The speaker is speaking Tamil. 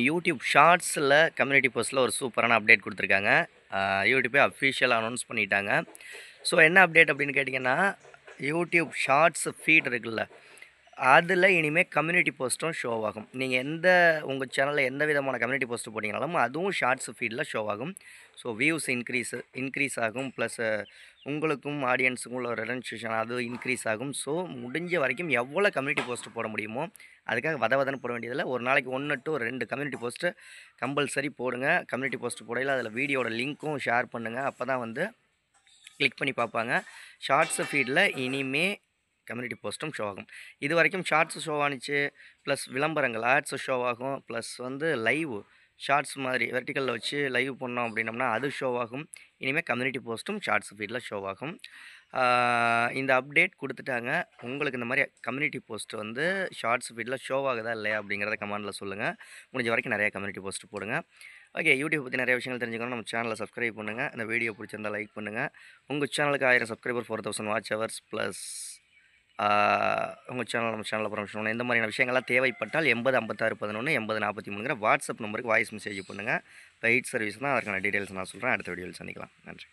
யூடியூப் ஷார்ட்ஸில் கம்யூனிட்டி போஸ்ட்டில் ஒரு சூப்பரான அப்டேட் கொடுத்துருக்காங்க. யூடியூப்பே அஃபிஷியலாக அனௌன்ஸ் பண்ணிட்டாங்க. ஸோ என்ன அப்டேட் அப்படின்னு கேட்டிங்கன்னா, யூடியூப் ஷார்ட்ஸ் ஃபீட் இருக்குல்ல, அதில் இனிமேல் கம்யூனிட்டி போஸ்ட்டும் ஷோ ஆகும். நீங்கள் உங்கள் சேனலில் எந்த விதமான கம்யூனிட்டி போஸ்ட் போட்டிங்கனாலும் அதுவும் ஷார்ட்ஸ் ஃபீடில் ஷோ ஆகும். ஸோ வியூஸ் இன்க்ரீஸ் ஆகும். ப்ளஸ் உங்களுக்கும் ஆடியன்ஸுக்கும் உள்ள ரெலன்சேஷன் அது இன்க்ரீஸ் ஆகும். ஸோ முடிஞ்ச வரைக்கும் எவ்வளோ கம்யூனிட்டி போஸ்ட் போட முடியுமோ அதுக்காக வதன்னு போட வேண்டியதில்லை. ஒரு நாளைக்கு 1 to 2 கம்யூனிட்டி போஸ்ட்டு கம்பல்சரி போடுங்க. கம்யூனிட்டி போஸ்ட் போடையில் அதில் வீடியோட லிங்க்கும் ஷேர் பண்ணுங்கள். அப்போ தான் வந்து கிளிக் பண்ணி பார்ப்பாங்க. ஷார்ட்ஸ் ஃபீடில் இனிமே கம்யூனிட்டி போஸ்ட்டும் ஷோ ஆகும். இது வரைக்கும் ஷார்ட்ஸ் ஷோ ஆனிச்சு, ப்ளஸ் விளம்பரங்கள் ஆட்ஸ் ஷோ ஆகும், ப்ளஸ் வந்து லைவ் ஷார்ட்ஸ் மாதிரி வெர்டிக்கலில் வச்சு லைவ் பண்ணோம் அப்படின்னம்னா அது ஷோ ஆகும். இனிமேல் கம்யூனிட்டி போஸ்ட்டும் ஷார்ட்ஸ் ஃபீடில் ஷோ ஆகும். இந்த அப்டேட் கொடுத்துட்டாங்க. உங்களுக்கு இந்த மாதிரி கம்யூனிட்டி போஸ்ட் வந்து ஷார்ட்ஸ் ஃபீடில் ஷோ ஆகுதா இல்லையா அப்படிங்கிறத கமெண்டில் சொல்லுங்கள். முடிஞ்ச வரைக்கும் நிறையா கம்யூனிட்டி போஸ்ட் போடுங்க. ஓகே, யூடியூப் பற்றி நிறைய விஷயங்கள் தெரிஞ்சுக்கணும். நம்ம சேனலை சப்ஸ்கிரைப் பண்ணுங்கள். இந்த வீடியோ பிடிச்சிருந்தா லைக் பண்ணுங்கள். உங்கள் சேனலுக்கு 1000 சப்ஸ்கிரைபர் 4000 வாட்ச் ஹவர்ஸ் ப்ளஸ் உங்கள் சேனல் நம்ம சேனலில் ப்ரமோஷன் பண்ணணும். இந்த மாதிரியான விஷயங்கள்லாம் தேவைப்பட்டால் 805611 8043 வாட்ஸ்அப் நம்பருக்கு வாய்ஸ் மெசேஜ் பண்ணுங்கள். பெய்ட் சர்வீஸ் தான், அதற்கான டீட்டெயில்ஸ் நான் சொல்கிறேன். அடுத்த வீடியோவில் சந்திக்கலாம். நன்றி.